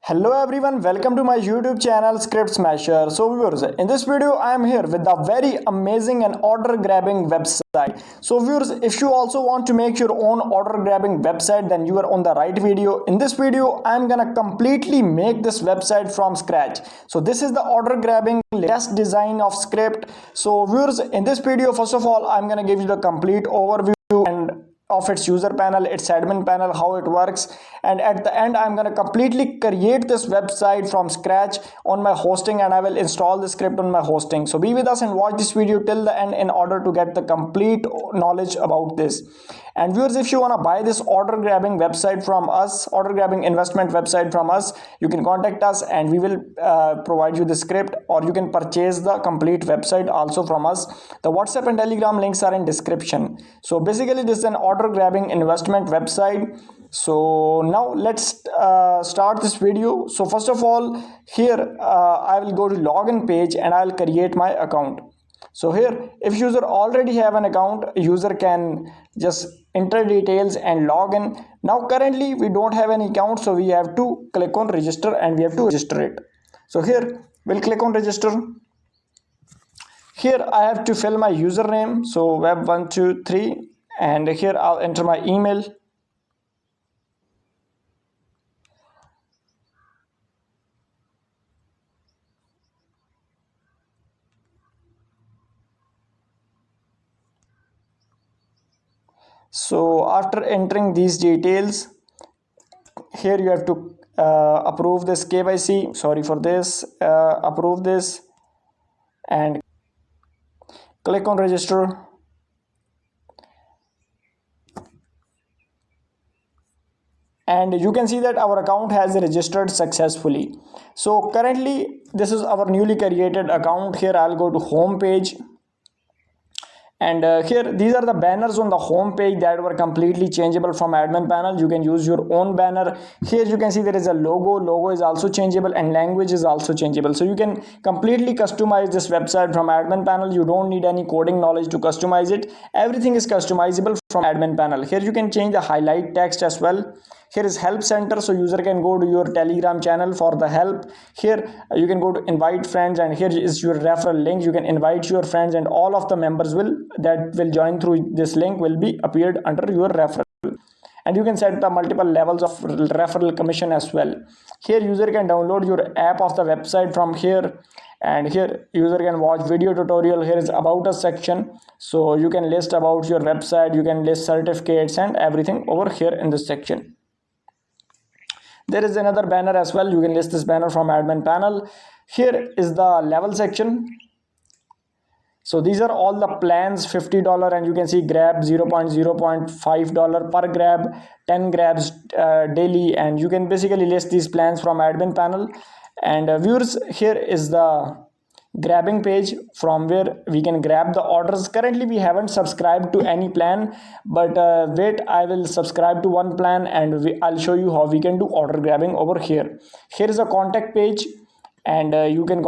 Hello everyone, welcome to my YouTube channel Script Smasher. So viewers, in this video I am here with a very amazing and order grabbing website. So viewers, if you also want to make your own order grabbing website, then you are on the right video. In this video I am gonna completely make this website from scratch. So this is the order grabbing latest design of script. So viewers, in this video first of all I'm gonna give you the complete overview and of its user panel, its admin panel, how it works, and at the end I'm going to completely create this website from scratch on my hosting, and I will install the script on my hosting. So be with us and watch this video till the end in order to get the complete knowledge about this. And viewers, if you want to buy this order grabbing website from us, order grabbing investment website from us, you can contact us and we will provide you the script, or you can purchase the complete website also from us. The WhatsApp and Telegram links are in description. So basically this is an order grabbing investment website. So now let's start this video. So first of all, here I will go to login page and I'll create my account. So here, if user already have an account, user can just enter details and log in. Now currently we don't have any account, so we have to click on register and we have to register it. So here we'll click on register. Here I have to fill my username, so web123, and here I'll enter my email. So after entering these details, here you have to approve this KYC, sorry for this, approve this and click on register. And you can see that our account has registered successfully. So currently this is our newly created account. Here I'll go to home page, and here these are the banners on the home page that were completely changeable from admin panel. You can use your own banner. Here you can see there is a logo is also changeable, and language is also changeable. So you can completely customize this website from admin panel. You don't need any coding knowledge to customize it. Everything is customizable from admin panel. Here you can change the highlight text as well. Here is help center, so user can go to your Telegram channel for the help. Here you can go to invite friends, and here is your referral link. You can invite your friends, and all of the members that will join through this link will be appeared under your referral. And you can set the multiple levels of referral commission as well. Here user can download your app of the website from here, and here user can watch video tutorial. Here is about us section, so you can list about your website, you can list certificates and everything over here in this section. There is another banner as well. You can list this banner from admin panel. Here is the level section. So these are all the plans, $50, and you can see grab $0.5 per grab, 10 grabs daily, and you can basically list these plans from admin panel. And viewers, here is the grabbing page from where we can grab the orders. Currently we haven't subscribed to any plan, but wait, I will subscribe to one plan and I'll show you how we can do order grabbing over here. Here is a contact page, and you can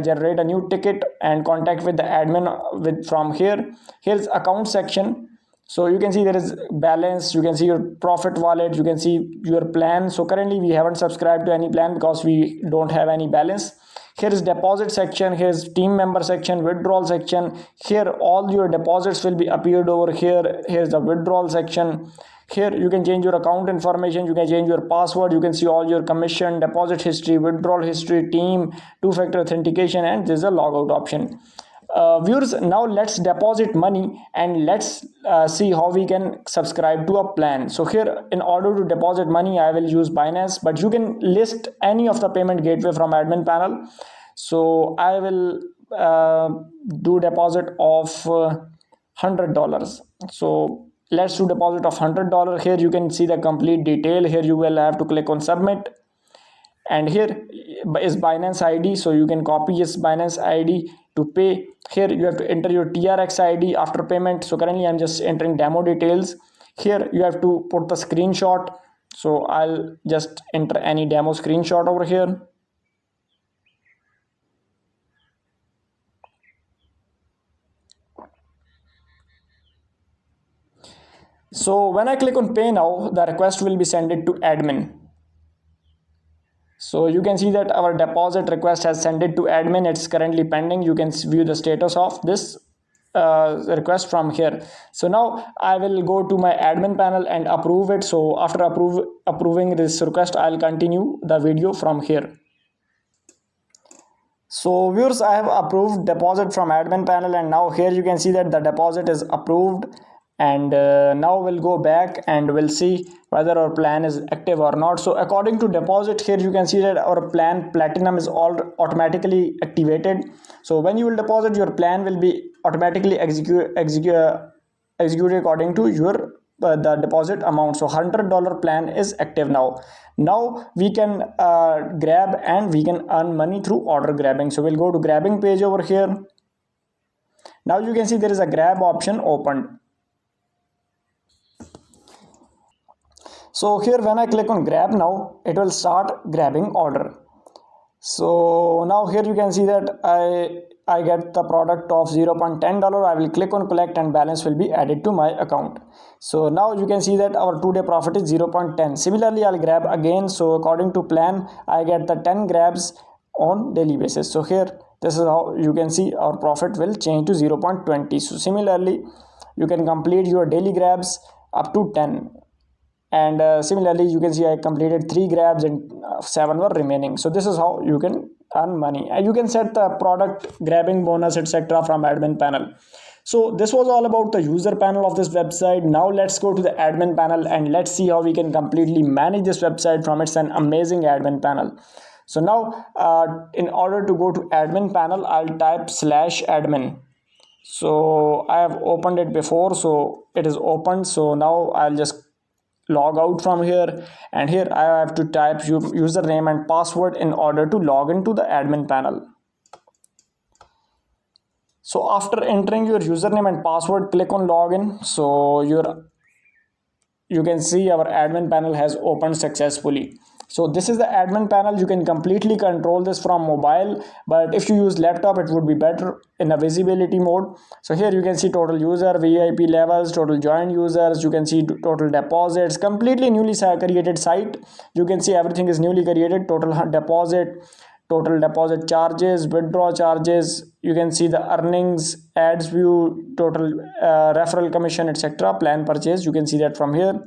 generate a new ticket and contact with the admin from here. Here's account section. So you can see there is balance, you can see your profit wallet, you can see your plan. So currently we haven't subscribed to any plan because we don't have any balance. Here is deposit section, here's team member section, withdrawal section. Here all your deposits will be appeared over here. Here's the withdrawal section. Here you can change your account information, you can change your password, you can see all your commission, deposit history, withdrawal history, team, two-factor authentication, and this is a logout option. Viewers, now let's deposit money and let's see how we can subscribe to a plan. So here, in order to deposit money, I will use Binance, but you can list any of the payment gateway from admin panel. So I will do deposit of $100. So let's do deposit of $100. Here you can see the complete detail. Here you will have to click on submit, and here is Binance ID, so you can copy this Binance ID to pay. Here you have to enter your TRX ID after payment. So currently I'm just entering demo details. Here you have to put the screenshot, so I'll just enter any demo screenshot over here. So when I click on pay now, the request will be sent to admin. So you can see that our deposit request has sent it to admin. It's currently pending. You can view the status of this request from here. So now I will go to my admin panel and approve it. So after approving this request, I'll continue the video from here. So viewers, I have approved deposit from admin panel, and now here you can see that the deposit is approved. And now we'll go back and we'll see whether our plan is active or not. So according to deposit, here you can see that our plan platinum is all automatically activated. So when you will deposit, your plan will be automatically executed according to your the deposit amount. So $100 plan is active now. Now we can grab and we can earn money through order grabbing. So we'll go to grabbing page over here. Now you can see there is a grab option opened. So here when I click on grab now, it will start grabbing order. So now here you can see that I get the product of $0.10. I will click on collect and balance will be added to my account. So now you can see that our 2-day profit is 0.10. Similarly, I'll grab again. So according to plan, I get the 10 grabs on daily basis. So here, this is how you can see our profit will change to 0.20. So similarly, you can complete your daily grabs up to 10. And similarly, you can see I completed 3 grabs and 7 were remaining. So this is how you can earn money. And you can set the product grabbing bonus, etc. from admin panel. So this was all about the user panel of this website. Now let's go to the admin panel and let's see how we can completely manage this website from its an amazing admin panel. So now in order to go to admin panel, I'll type /admin. So I have opened it before, so it is opened. So now I'll just log out from here, and here I have to type username and password in order to log into the admin panel. So after entering your username and password, click on login. So you can see our admin panel has opened successfully. So this is the admin panel. You can completely control this from mobile, but if you use laptop, it would be better in a visibility mode. So here you can see total user, VIP levels, total joined users. You can see total deposits, completely newly created site. You can see everything is newly created, total deposit charges, withdraw charges. You can see the earnings, ads view, total referral commission, etc. Plan purchase. You can see that from here.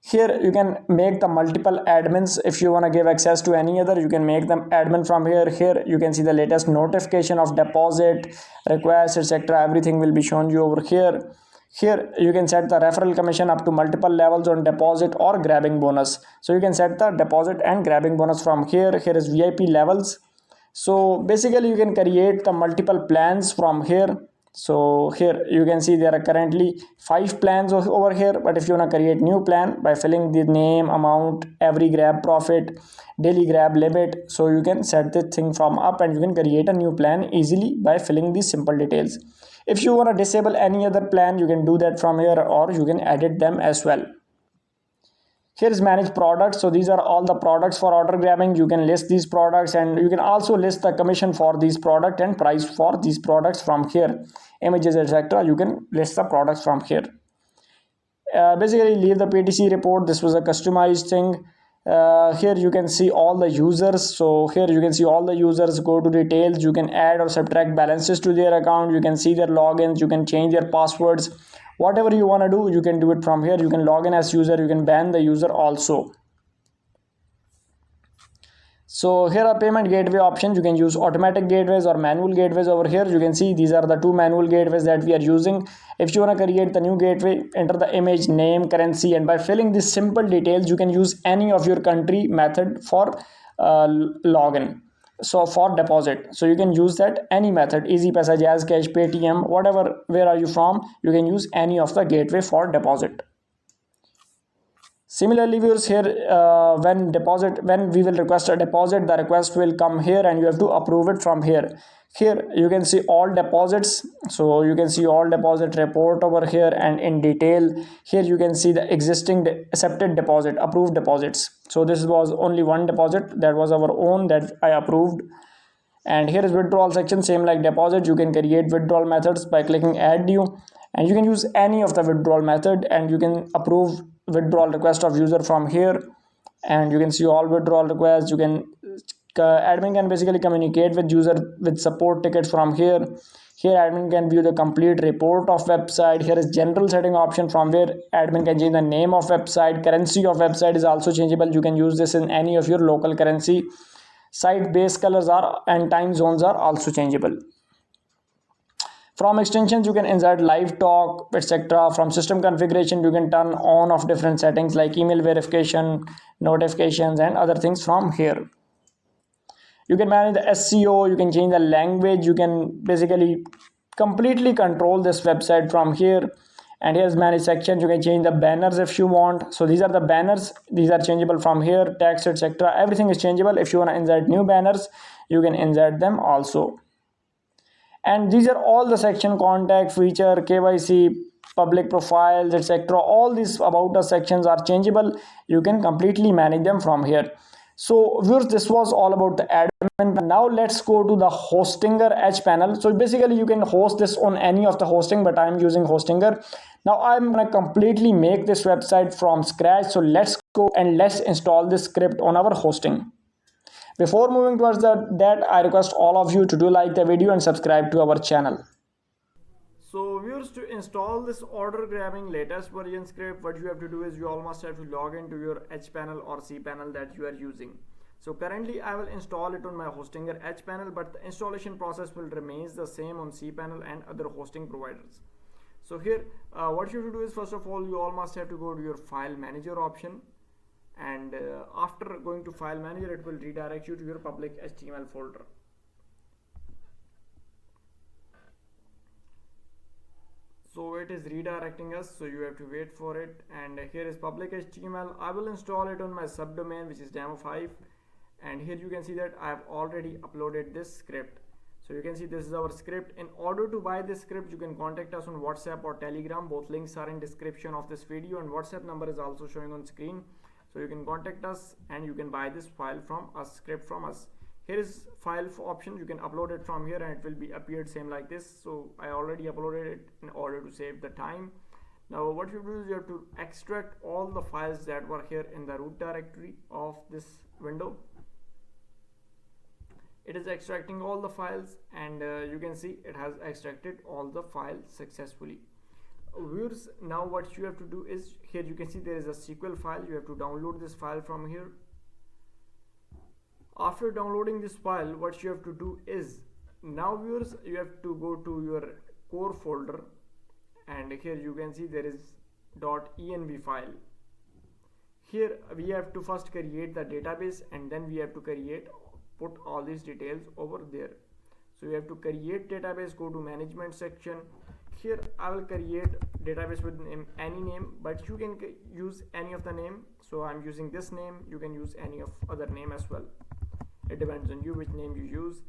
Here you can make the multiple admins. If you want to give access to any other, you can make them admin from here. Here you can see the latest notification of deposit, requests, etc. Everything will be shown you over here. Here you can set the referral commission up to multiple levels on deposit or grabbing bonus. So you can set the deposit and grabbing bonus from here. Here is VIP levels. So basically you can create the multiple plans from here. So here you can see there are currently 5 plans over here, but if you want to create new plan by filling the name, amount, every grab profit, daily grab limit, so you can set this thing from up and you can create a new plan easily by filling these simple details. If you want to disable any other plan, you can do that from here, or you can edit them as well. Here is manage products. So these are all the products for order grabbing. You can list these products, and you can also list the commission for these product and price for these products from here. Images, etc. You can list the products from here. Basically leave the PTC report. This was a customized thing. Here you can see all the users. So here you can see all the users. Go to details. You can add or subtract balances to their account. You can see their logins. You can change their passwords. Whatever you want to do, you can do it from here. You can log in as user. You can ban the user also. So here are payment gateway options. You can use automatic gateways or manual gateways over here. You can see these are the 2 manual gateways that we are using. If you want to create the new gateway, enter the image, name, currency, and by filling these simple details, you can use any of your country method for login. So for deposit, so you can use that any method, easy paisa, jazz cash, paytm, whatever, where are you from, you can use any of the gateway for deposit. Similarly, viewers, here when we will request a deposit, the request will come here and you have to approve it from here. Here you can see all deposits. So you can see all deposit report over here, and in detail here you can see the existing accepted deposit, approved deposits. So this was only one deposit that was our own that I approved. And here is withdrawal section, same like deposit. You can create withdrawal methods by clicking add new, and you can use any of the withdrawal method, and you can approve withdrawal request of user from here. and you can see all withdrawal requests. You can admin can basically communicate with user with support tickets from here. Here admin can view the complete report of website. Here is general setting option from where admin can change the name of website. Currency of website is also changeable. You can use this in any of your local currency. Site base colors are and time zones are also changeable. From extensions, you can insert live talk, etc. From system configuration, you can turn on off different settings like email verification, notifications, and other things from here. You can manage the SEO, you can change the language, you can basically completely control this website from here. And here's manage sections. You can change the banners if you want. So these are the banners, these are changeable from here, text, etc. Everything is changeable. If you want to insert new banners, you can insert them also. And these are all the section: contact, feature, KYC, public profiles, etc. All these about us sections are changeable. You can completely manage them from here. So viewers, this was all about the admin. Now let's go to the Hostinger edge panel. So basically you can host this on any of the hosting, but I'm using Hostinger. Now I'm gonna completely make this website from scratch. So let's go and let's install this script on our hosting. Before moving towards that, I request all of you to do like the video and subscribe to our channel. So viewers, to install this order grabbing latest version script, what you have to do is you all must have to log into your H panel or C panel that you are using. So currently I will install it on my Hostinger H panel, but the installation process will remain the same on C panel and other hosting providers. So here what you have to do is, first of all, you all must have to go to your file manager option, and after going to file manager, it will redirect you to your public HTML folder. So it is redirecting us, so you have to wait for it. And here is public HTML. I will install it on my subdomain, which is demo5, and here you can see that I have already uploaded this script. So you can see this is our script. In order to buy this script, you can contact us on WhatsApp or Telegram. Both links are in description of this video, and WhatsApp number is also showing on screen. So you can contact us and you can buy this file from us, script from us. Here is file option. You can upload it from here and it will be appeared same like this. So I already uploaded it in order to save the time. Now what you do is you have to extract all the files that were here in the root directory of this window. It is extracting all the files, and you can see it has extracted all the files successfully. Viewers, now what you have to do is, here you can see there is a SQL file. You have to download this file from here. After downloading this file, what you have to do is, now viewers, you have to go to your core folder, and here you can see there is .env file. Here we have to first create the database, and then we have to put all these details over there. So you have to create database, go to management section. Here I will create database with any name, but you can use any of the name. So I'm using this name. You can use any of other name as well. It depends on you which name you use.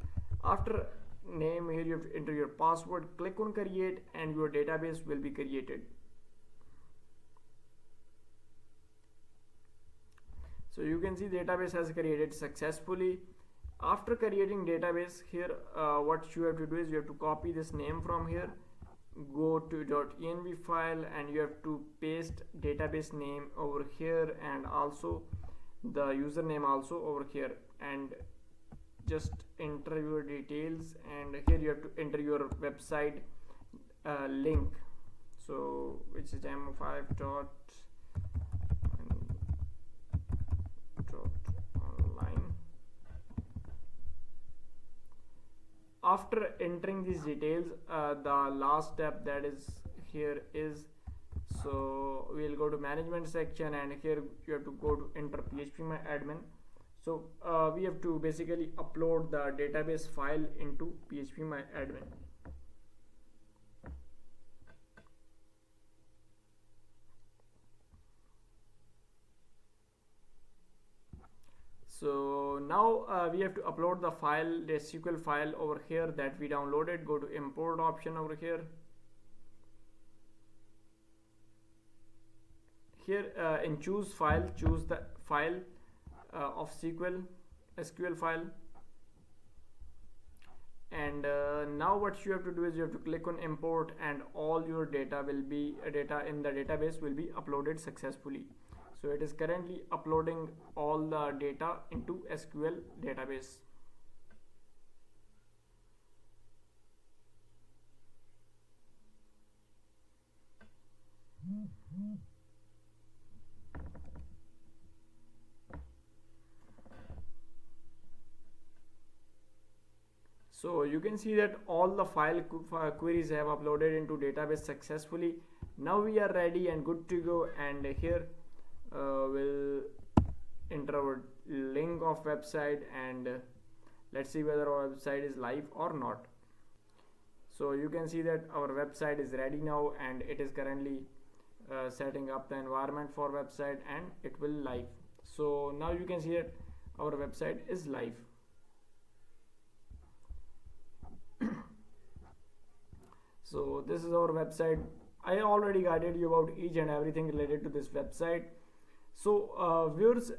After name, here you have to enter your password, click on create, and your database will be created. So you can see database has created successfully. After creating database, here what you have to do is you have to copy this name from here, go to .env file, and you have to paste database name over here, and also the username also over here, and just enter your details. And here you have to enter your website link, so which is demo5.online. After entering these details, the last step that is here is, so we'll go to management section, and here you have to go to enter phpMyAdmin. So we have to basically upload the database file into phpMyAdmin. So now we have to upload the file, the SQL file over here that we downloaded. Go to import option over here. Here in choose file, choose the file of SQL file. And now what you have to do is you have to click on import, and all your data in the database will be uploaded successfully. So it is currently uploading all the data into SQL database. So you can see that all the queries have uploaded into database successfully. Now we are ready and good to go, and here we'll enter our link of website, and let's see whether our website is live or not. So you can see that our website is ready now, and it is currently setting up the environment for website, and it will live. So now you can see that our website is live. So this is our website. I already guided you about each and everything related to this website. So viewers,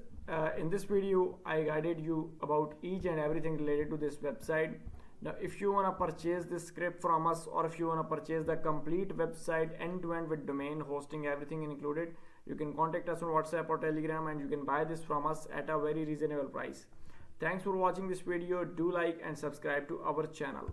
in this video I guided you about each and everything related to this website. Now if you want to purchase this script from us, or if you want to purchase the complete website end to end with domain, hosting, everything included, you can contact us on WhatsApp or Telegram, and you can buy this from us at a very reasonable price. Thanks for watching this video. Do like and subscribe to our channel.